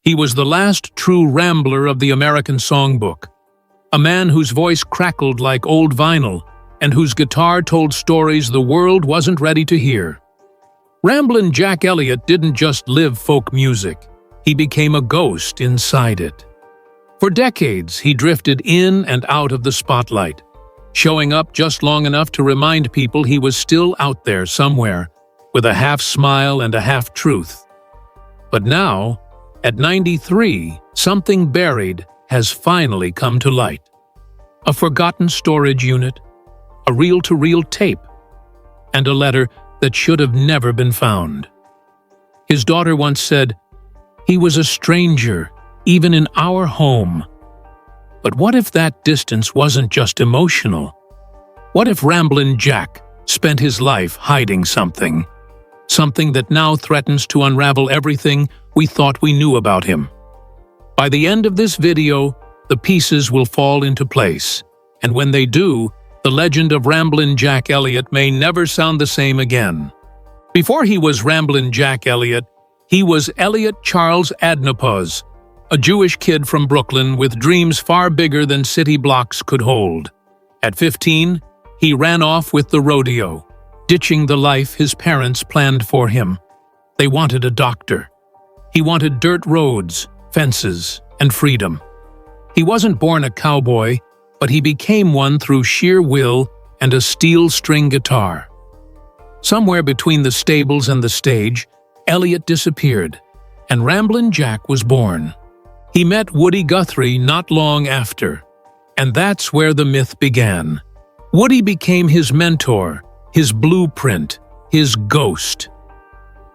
He was the last true rambler of the American songbook, a man whose voice crackled like old vinyl and whose guitar told stories the world wasn't ready to hear. Ramblin Jack Elliott didn't just live folk music, he became a ghost inside it. For decades, he drifted in and out of the spotlight, showing up just long enough to remind people he was still out there somewhere, with a half-smile and a half-truth. But now, at 93, something buried has finally come to light. A forgotten storage unit, a reel-to-reel tape, and a letter that should have never been found. His daughter once said, "He was a stranger, even in our home." But what if that distance wasn't just emotional? What if Ramblin Jack spent his life hiding something? Something that now threatens to unravel everything we thought we knew about him. By the end of this video, the pieces will fall into place, and when they do, the legend of Ramblin Jack Elliott may never sound the same again. Before he was Ramblin Jack Elliott, he was Elliott Charles Adnapuz, a Jewish kid from Brooklyn with dreams far bigger than city blocks could hold. At 15, he ran off with the rodeo, ditching the life his parents planned for him. They wanted a doctor. He wanted dirt roads, fences, and freedom. He wasn't born a cowboy, but he became one through sheer will and a steel-string guitar. Somewhere between the stables and the stage, Elliott disappeared, and Ramblin Jack was born. He met Woody Guthrie not long after, and that's where the myth began. Woody became his mentor, his blueprint, his ghost.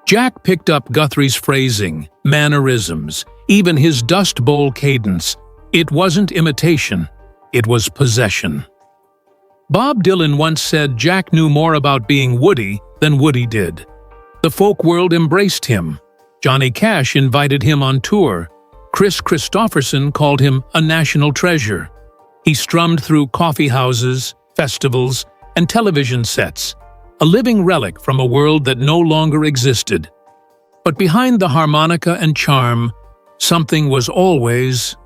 Jack picked up Guthrie's phrasing, mannerisms, even his Dust Bowl cadence. It wasn't imitation, it was possession. Bob Dylan once said Jack knew more about being Woody than Woody did. The folk world embraced him. Johnny Cash invited him on tour. Chris Christopherson called him a national treasure. He strummed through coffee houses, festivals, and television sets, a living relic from a world that no longer existed. But behind the harmonica and charm, something was always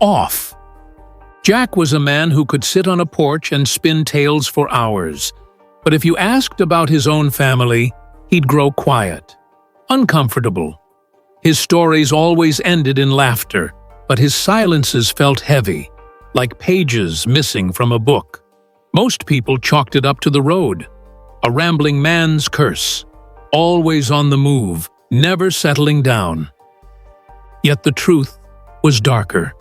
off. Jack was a man who could sit on a porch and spin tales for hours, but if you asked about his own family, he'd grow quiet, uncomfortable. His stories always ended in laughter, but his silences felt heavy, like pages missing from a book. Most people chalked it up to the road, a rambling man's curse, always on the move, never settling down. Yet the truth was darker.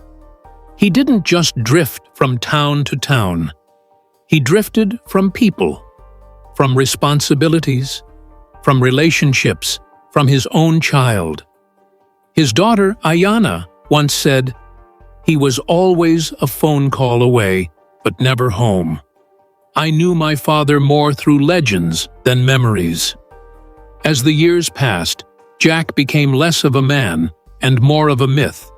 He didn't just drift from town to town. He drifted from people, from responsibilities, from relationships, from his own child. His daughter, Ayanna, once said, "He was always a phone call away, but never home. I knew my father more through legends than memories." As the years passed, Jack became less of a man and more of a myth.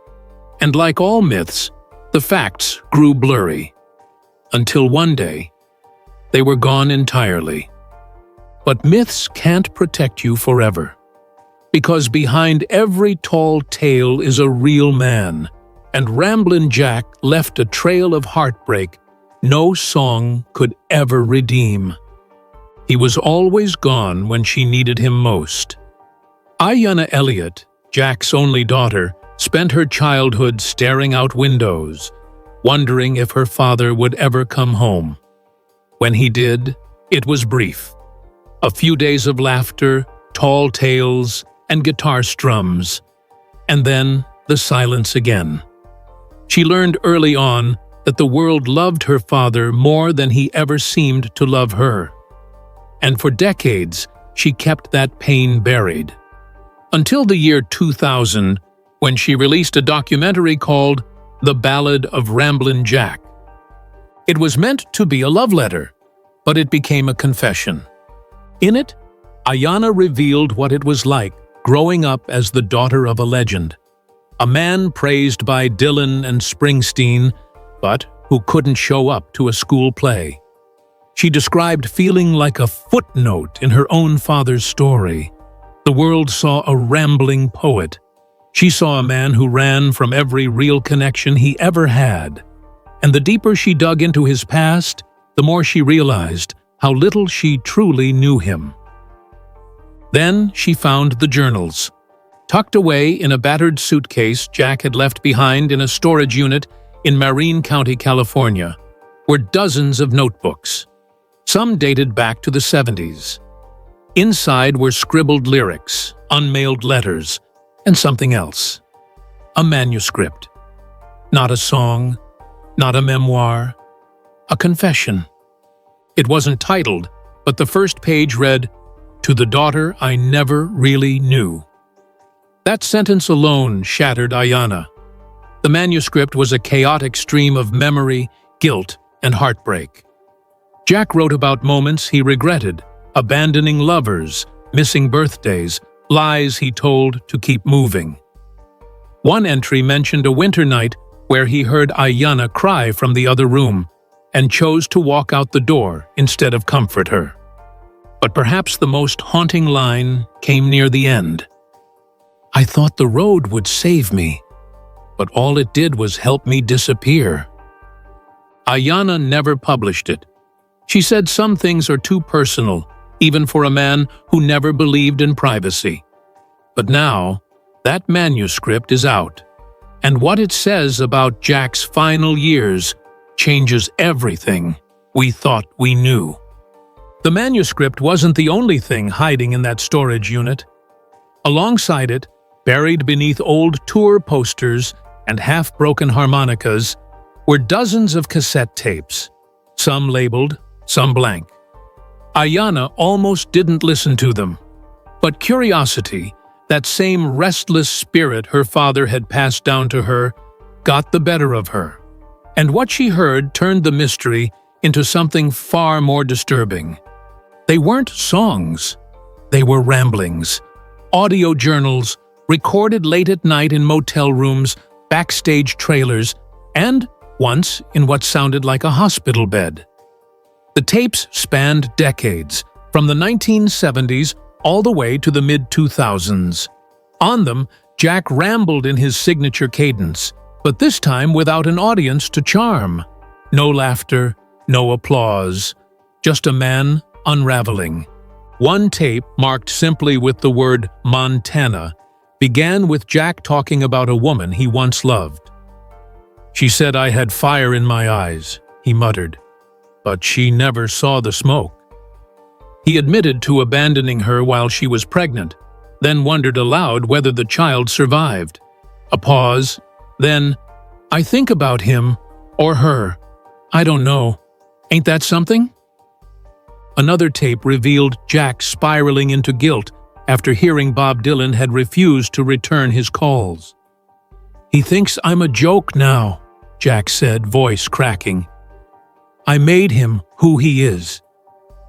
And like all myths, the facts grew blurry. Until one day, they were gone entirely. But myths can't protect you forever. Because behind every tall tale is a real man, and Ramblin Jack left a trail of heartbreak no song could ever redeem. He was always gone when she needed him most. Ayanna Elliott, Jack's only daughter, spent her childhood staring out windows, wondering if her father would ever come home. When he did, it was brief. A few days of laughter, tall tales, and guitar strums, and then the silence again. She learned early on that the world loved her father more than he ever seemed to love her. And for decades, she kept that pain buried. Until the year 2000, when she released a documentary called The Ballad of Ramblin Jack. It was meant to be a love letter, but it became a confession. In it, Ayanna revealed what it was like growing up as the daughter of a legend, a man praised by Dylan and Springsteen, but who couldn't show up to a school play. She described feeling like a footnote in her own father's story. The world saw a rambling poet, She saw a man who ran from every real connection he ever had. And the deeper she dug into his past, the more she realized how little she truly knew him. Then she found the journals. Tucked away in a battered suitcase Jack had left behind in a storage unit in Marin County, California, were dozens of notebooks. Some dated back to the 70s. Inside were scribbled lyrics, unmailed letters, and something else. A manuscript. Not a song, not a memoir, a confession. It wasn't titled, but the first page read, "To the daughter I never really knew." That sentence alone shattered Ayanna. The manuscript was a chaotic stream of memory, guilt, and heartbreak. Jack wrote about moments he regretted, abandoning lovers, missing birthdays, lies he told to keep moving. One entry mentioned a winter night where he heard Ayanna cry from the other room and chose to walk out the door instead of comfort her. But perhaps the most haunting line came near the end. "I thought the road would save me, but all it did was help me disappear." Ayanna never published it. She said some things are too personal, even for a man who never believed in privacy. But now, that manuscript is out, and what it says about Jack's final years changes everything we thought we knew. The manuscript wasn't the only thing hiding in that storage unit. Alongside it, buried beneath old tour posters and half-broken harmonicas, were dozens of cassette tapes, some labeled, some blank. Ayanna almost didn't listen to them, but curiosity, that same restless spirit her father had passed down to her, got the better of her. And what she heard turned the mystery into something far more disturbing. They weren't songs, they were ramblings, audio journals, recorded late at night in motel rooms, backstage trailers, and once in what sounded like a hospital bed. The tapes spanned decades, from the 1970s all the way to the mid-2000s. On them, Jack rambled in his signature cadence, but this time without an audience to charm. No laughter, no applause, just a man unraveling. One tape, marked simply with the word Montana, began with Jack talking about a woman he once loved. "She said I had fire in my eyes," he muttered, "but she never saw the smoke." He admitted to abandoning her while she was pregnant, then wondered aloud whether the child survived. A pause, then, "I think about him, or her. I don't know. Ain't that something?" Another tape revealed Jack spiraling into guilt after hearing Bob Dylan had refused to return his calls. "He thinks I'm a joke now," Jack said, voice cracking. "I made him who he is,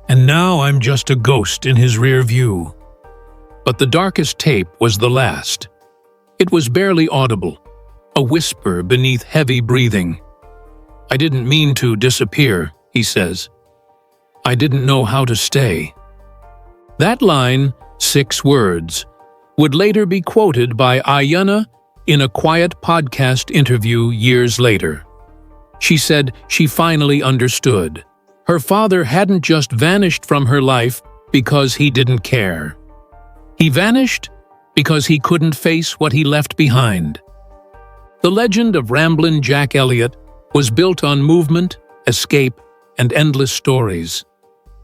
and now I'm just a ghost in his rear view." But the darkest tape was the last. It was barely audible, a whisper beneath heavy breathing. "I didn't mean to disappear," he says. "I didn't know how to stay." That line, 6 words, would later be quoted by Ayanna in a quiet podcast interview years later. She said she finally understood. Her father hadn't just vanished from her life because he didn't care. He vanished because he couldn't face what he left behind. The legend of Ramblin Jack Elliott was built on movement, escape, and endless stories.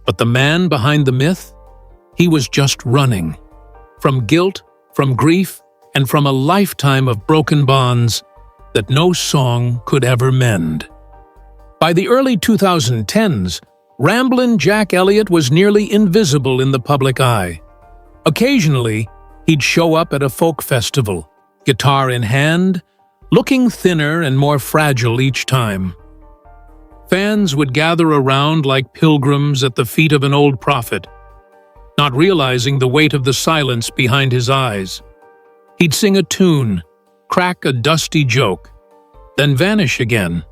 But the man behind the myth? He was just running. From guilt, from grief, and from a lifetime of broken bonds that no song could ever mend. By the early 2010s, Ramblin Jack Elliott was nearly invisible in the public eye. Occasionally, he'd show up at a folk festival, guitar in hand, looking thinner and more fragile each time. Fans would gather around like pilgrims at the feet of an old prophet, not realizing the weight of the silence behind his eyes. He'd sing a tune, crack a dusty joke, then vanish again.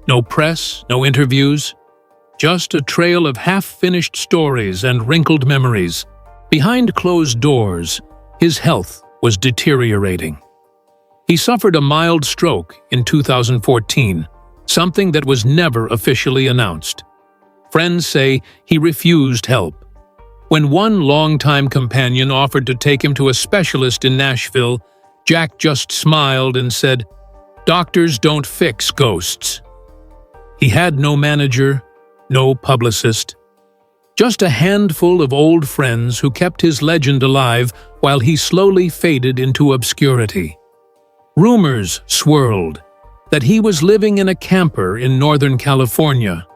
No press, no interviews, just a trail of half-finished stories and wrinkled memories. Behind closed doors, his health was deteriorating. He suffered a mild stroke in 2014, something that was never officially announced. Friends say he refused help. When one longtime companion offered to take him to a specialist in Nashville, Jack just smiled and said, "Doctors don't fix ghosts." He had no manager, no publicist, just a handful of old friends who kept his legend alive while he slowly faded into obscurity. Rumors swirled that he was living in a camper in Northern California,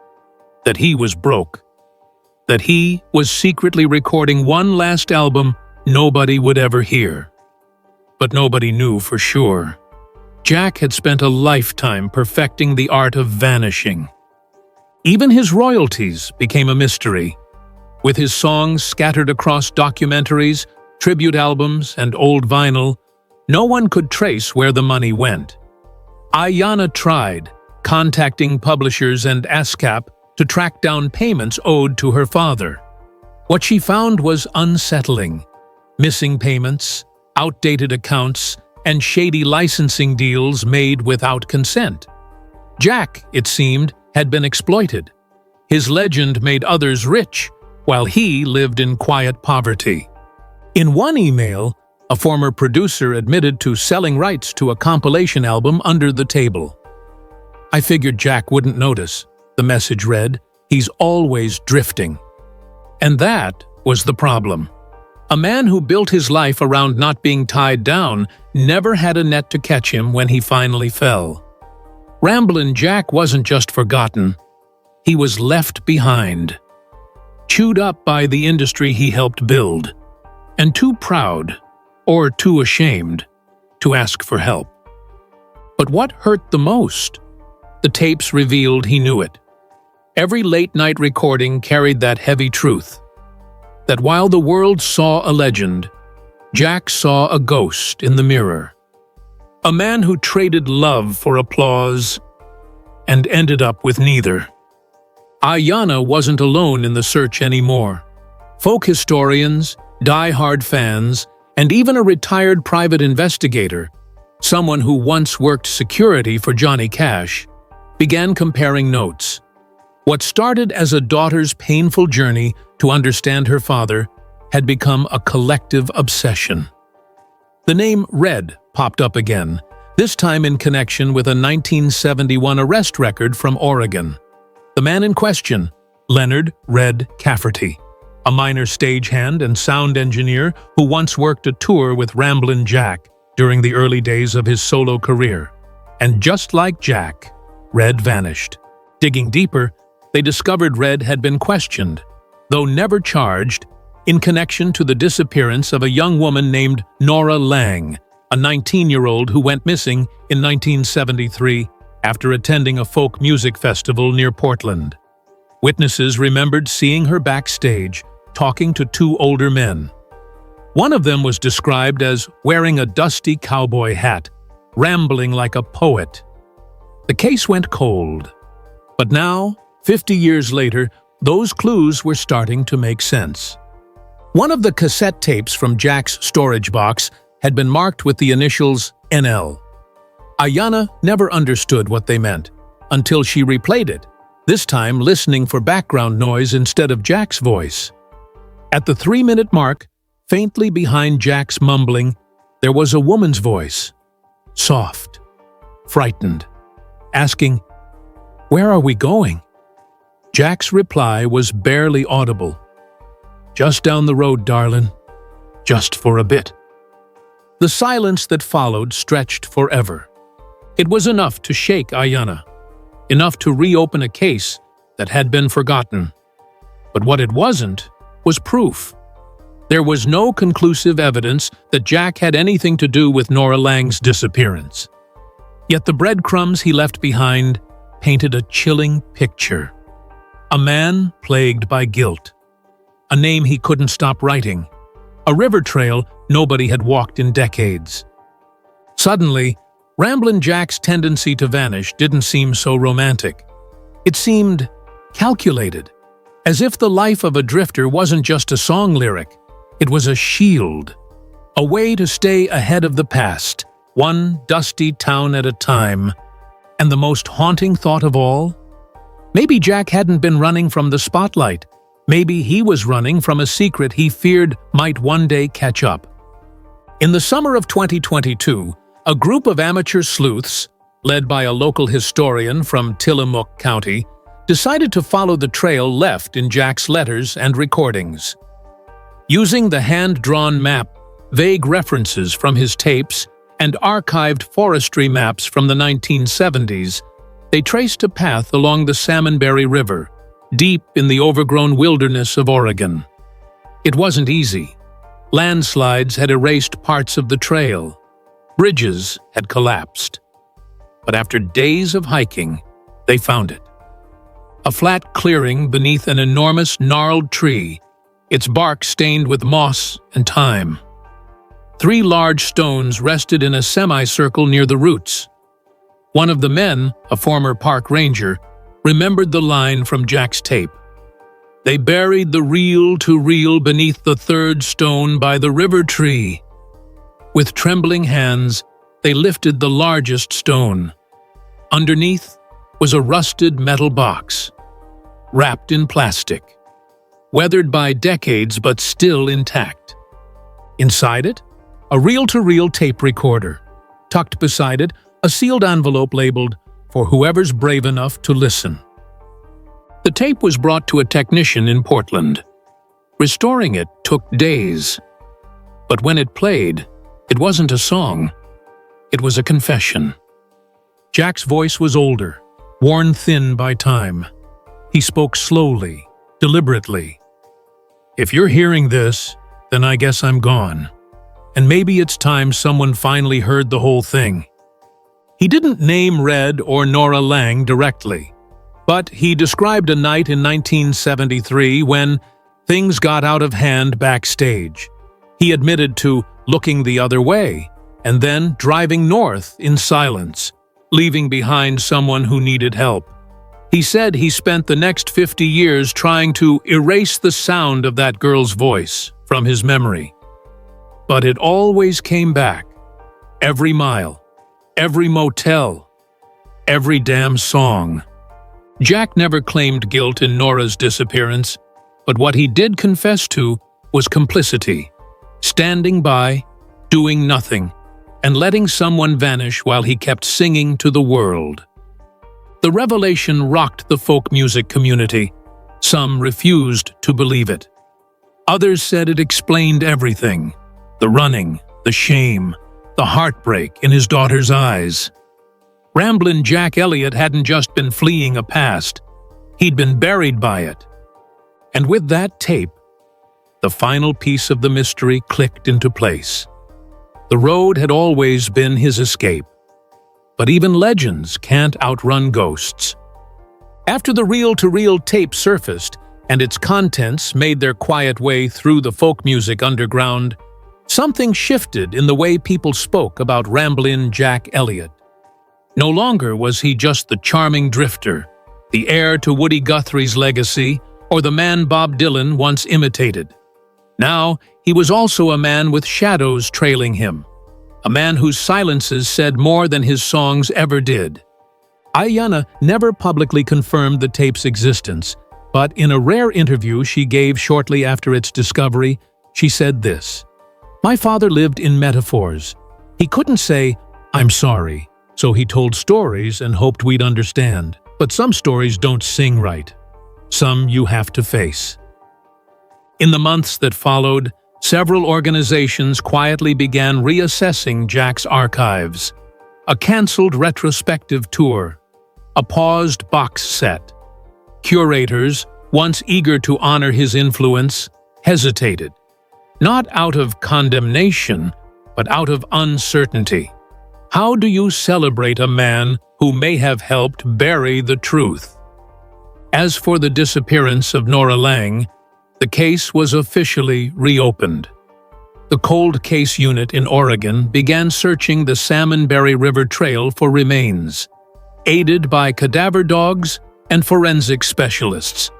that he was broke, that he was secretly recording one last album nobody would ever hear. But nobody knew for sure. Jack had spent a lifetime perfecting the art of vanishing. Even his royalties became a mystery. With his songs scattered across documentaries, tribute albums, and old vinyl, no one could trace where the money went. Ayanna tried, contacting publishers and ASCAP to track down payments owed to her father. What she found was unsettling: missing payments, outdated accounts, and shady licensing deals made without consent. Jack, it seemed, had been exploited. His legend made others rich, while he lived in quiet poverty. In one email, a former producer admitted to selling rights to a compilation album under the table. "I figured Jack wouldn't notice," the message read. "He's always drifting." And that was the problem. A man who built his life around not being tied down never had a net to catch him when he finally fell. Ramblin Jack wasn't just forgotten. He was left behind, chewed up by the industry he helped build, and too proud, or too ashamed, to ask for help. But what hurt the most? The tapes revealed he knew it. Every late-night recording carried that heavy truth, that while the world saw a legend, Jack saw a ghost in the mirror. A man who traded love for applause and ended up with neither. Ayanna wasn't alone in the search anymore. Folk historians, die-hard fans, and even a retired private investigator, someone who once worked security for Johnny Cash, began comparing notes. What started as a daughter's painful journey to understand her father had become a collective obsession. The name Red popped up again, this time in connection with a 1971 arrest record from Oregon. The man in question, Leonard "Red" Cafferty, a minor stagehand and sound engineer who once worked a tour with Ramblin Jack during the early days of his solo career. And just like Jack, Red vanished. Digging deeper, they discovered Red had been questioned, though never charged, in connection to the disappearance of a young woman named Nora Lang, a 19-year-old who went missing in 1973 after attending a folk music festival near Portland. Witnesses remembered seeing her backstage, talking to two older men. One of them was described as wearing a dusty cowboy hat, rambling like a poet. The case went cold. But now, 50 years later, those clues were starting to make sense. One of the cassette tapes from Jack's storage box had been marked with the initials NL. Ayanna never understood what they meant, until she replayed it, this time listening for background noise instead of Jack's voice. At the 3-minute mark, faintly behind Jack's mumbling, there was a woman's voice, soft, frightened, asking, "Where are we going?" Jack's reply was barely audible. "Just down the road, darlin'. Just for a bit." The silence that followed stretched forever. It was enough to shake Ayanna, enough to reopen a case that had been forgotten. But what it wasn't was proof. There was no conclusive evidence that Jack had anything to do with Nora Lang's disappearance. Yet the breadcrumbs he left behind painted a chilling picture. A man plagued by guilt. A name he couldn't stop writing. A river trail nobody had walked in decades. Suddenly, Ramblin Jack's tendency to vanish didn't seem so romantic. It seemed calculated, as if the life of a drifter wasn't just a song lyric. It was a shield, a way to stay ahead of the past, one dusty town at a time. And the most haunting thought of all? Maybe Jack hadn't been running from the spotlight. Maybe he was running from a secret he feared might one day catch up. In the summer of 2022, a group of amateur sleuths, led by a local historian from Tillamook County, decided to follow the trail left in Jack's letters and recordings. Using the hand-drawn map, vague references from his tapes, and archived forestry maps from the 1970s, they traced a path along the Salmonberry River, deep in the overgrown wilderness of Oregon. It wasn't easy. Landslides had erased parts of the trail. Bridges had collapsed. But after days of hiking, they found it. A flat clearing beneath an enormous gnarled tree, its bark stained with moss and time. 3 large stones rested in a semicircle near the roots. One of the men, a former park ranger, remembered the line from Jack's tape. They buried the reel-to-reel beneath the 3rd stone by the river tree. With trembling hands, they lifted the largest stone. Underneath was a rusted metal box, wrapped in plastic, weathered by decades but still intact. Inside it, a reel-to-reel tape recorder. Tucked beside it, a sealed envelope labeled, "For whoever's brave enough to listen." The tape was brought to a technician in Portland. Restoring it took days. But when it played, it wasn't a song. It was a confession. Jack's voice was older, worn thin by time. He spoke slowly, deliberately. "If you're hearing this, then I guess I'm gone. And maybe it's time someone finally heard the whole thing." He didn't name Red or Nora Lang directly, but he described a night in 1973 when things got out of hand backstage. He admitted to looking the other way and then driving north in silence, leaving behind someone who needed help. He said he spent the next 50 years trying to erase the sound of that girl's voice from his memory. But it always came back. Every mile, every motel, every damn song. Jack never claimed guilt in Nora's disappearance, but what he did confess to was complicity. Standing by, doing nothing, and letting someone vanish while he kept singing to the world. The revelation rocked the folk music community. Some refused to believe it. Others said it explained everything. The running, the shame, the heartbreak in his daughter's eyes. Ramblin Jack Elliott hadn't just been fleeing a past, he'd been buried by it. And with that tape, the final piece of the mystery clicked into place. The road had always been his escape. But even legends can't outrun ghosts. After the reel-to-reel tape surfaced and its contents made their quiet way through the folk music underground, something shifted in the way people spoke about Ramblin Jack Elliott. No longer was he just the charming drifter, the heir to Woody Guthrie's legacy, or the man Bob Dylan once imitated. Now, he was also a man with shadows trailing him, a man whose silences said more than his songs ever did. Ayanna never publicly confirmed the tape's existence, but in a rare interview she gave shortly after its discovery, she said this: "My father lived in metaphors. He couldn't say, 'I'm sorry,' so he told stories and hoped we'd understand. But some stories don't sing right. Some you have to face." In the months that followed, several organizations quietly began reassessing Jack's archives. A cancelled retrospective tour, a paused box set. Curators, once eager to honor his influence, hesitated. Not out of condemnation, but out of uncertainty. How do you celebrate a man who may have helped bury the truth? As for the disappearance of Nora Lang, the case was officially reopened. The Cold Case Unit in Oregon began searching the Salmonberry River Trail for remains, aided by cadaver dogs and forensic specialists.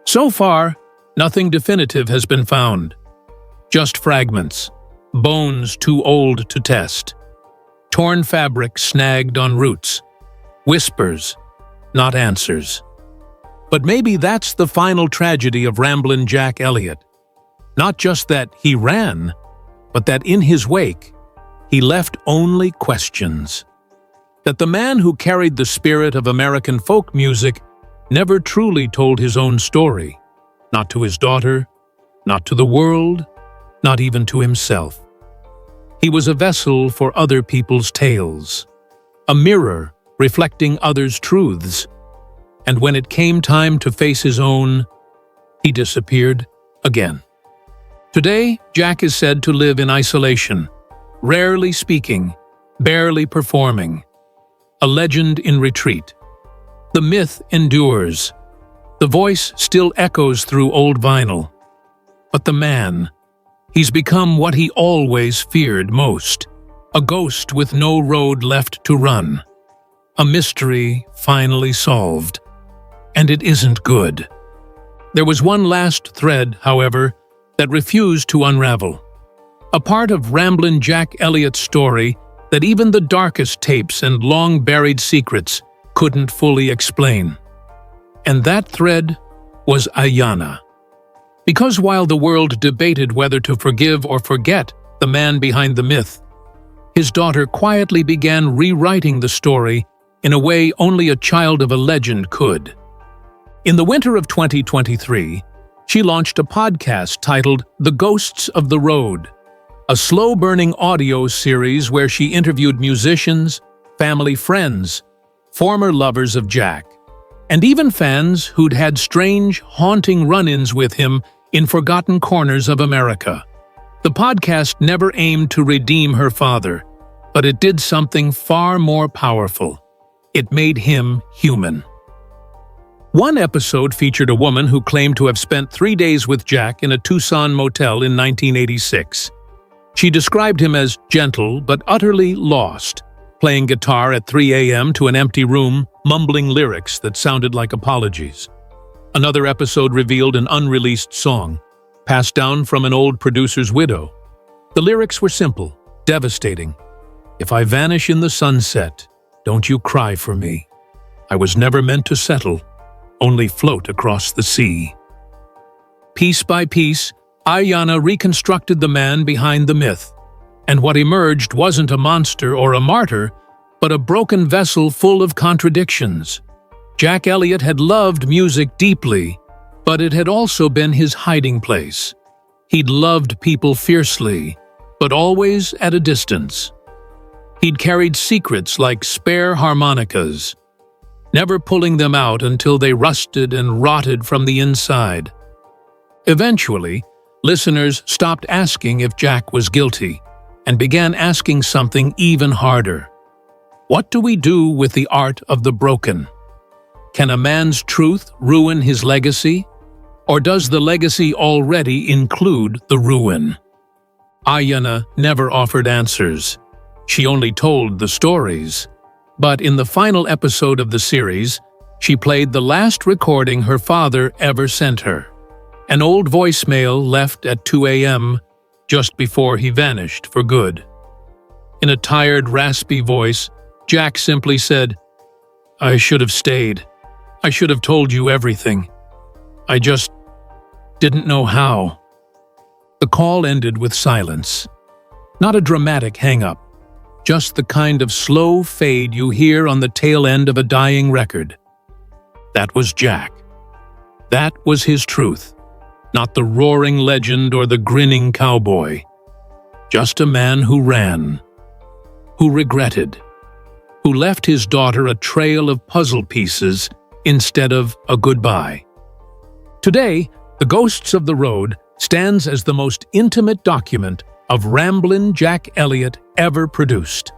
So far, nothing definitive has been found. Just fragments, bones too old to test. torn fabric snagged on roots, whispers, not answers. But maybe that's the final tragedy of Ramblin Jack Elliott. Not just that he ran, but that in his wake, he left only questions. That the man who carried the spirit of American folk music never truly told his own story, not to his daughter, not to the world, not even to himself. He was a vessel for other people's tales, a mirror reflecting others' truths, and when it came time to face his own, he disappeared again. Today, Jack is said to live in isolation, rarely speaking, barely performing, a legend in retreat. The myth endures. The voice still echoes through old vinyl. But the man, he's become what he always feared most, a ghost with no road left to run. A mystery finally solved. And it isn't good. There was one last thread, however, that refused to unravel. A part of Ramblin Jack Elliott's story that even the darkest tapes and long-buried secrets couldn't fully explain. And that thread was Ayanna. Because while the world debated whether to forgive or forget the man behind the myth, his daughter quietly began rewriting the story in a way only a child of a legend could. In the winter of 2023, she launched a podcast titled The Ghosts of the Road, a slow-burning audio series where she interviewed musicians, family friends, former lovers of Jack, and even fans who'd had strange, haunting run-ins with him in forgotten corners of America. The podcast never aimed to redeem her father, but it did something far more powerful. It made him human. One episode featured a woman who claimed to have spent 3 days with Jack in a Tucson motel in 1986. She described him as gentle but utterly lost, playing guitar at 3 a.m. to an empty room, mumbling lyrics that sounded like apologies. Another episode revealed an unreleased song, passed down from an old producer's widow. The lyrics were simple, devastating. "If I vanish in the sunset, don't you cry for me. I was never meant to settle, only float across the sea." Piece by piece, Ayanna reconstructed the man behind the myth, and what emerged wasn't a monster or a martyr, but a broken vessel full of contradictions. Jack Elliott had loved music deeply, but it had also been his hiding place. He'd loved people fiercely, but always at a distance. He'd carried secrets like spare harmonicas, never pulling them out until they rusted and rotted from the inside. Eventually, listeners stopped asking if Jack was guilty and began asking something even harder. What do we do with the art of the broken? Can a man's truth ruin his legacy? Or does the legacy already include the ruin? Ayanna never offered answers. She only told the stories. But in the final episode of the series, she played the last recording her father ever sent her. An old voicemail left at 2 a.m. just before he vanished for good. In a tired, raspy voice, Jack simply said, "I should have stayed. I should have told you everything. I just didn't know how." The call ended with silence. Not a dramatic hang-up, just the kind of slow fade you hear on the tail end of a dying record. That was Jack. That was his truth. Not the roaring legend or the grinning cowboy. Just a man who ran, who regretted, who left his daughter a trail of puzzle pieces instead of a goodbye. Today, The Ghosts of the Road stands as the most intimate document of Ramblin Jack Elliott ever produced.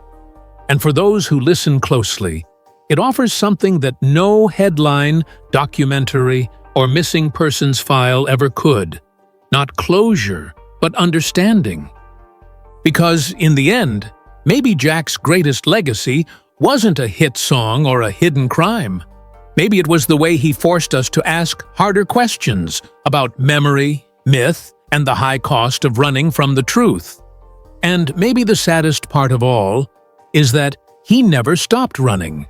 And for those who listen closely, it offers something that no headline, documentary, or missing persons file ever could. Not closure, but understanding. Because in the end, maybe Jack's greatest legacy wasn't a hit song or a hidden crime. Maybe it was the way he forced us to ask harder questions about memory, myth, and the high cost of running from the truth. And maybe the saddest part of all, is that he never stopped running.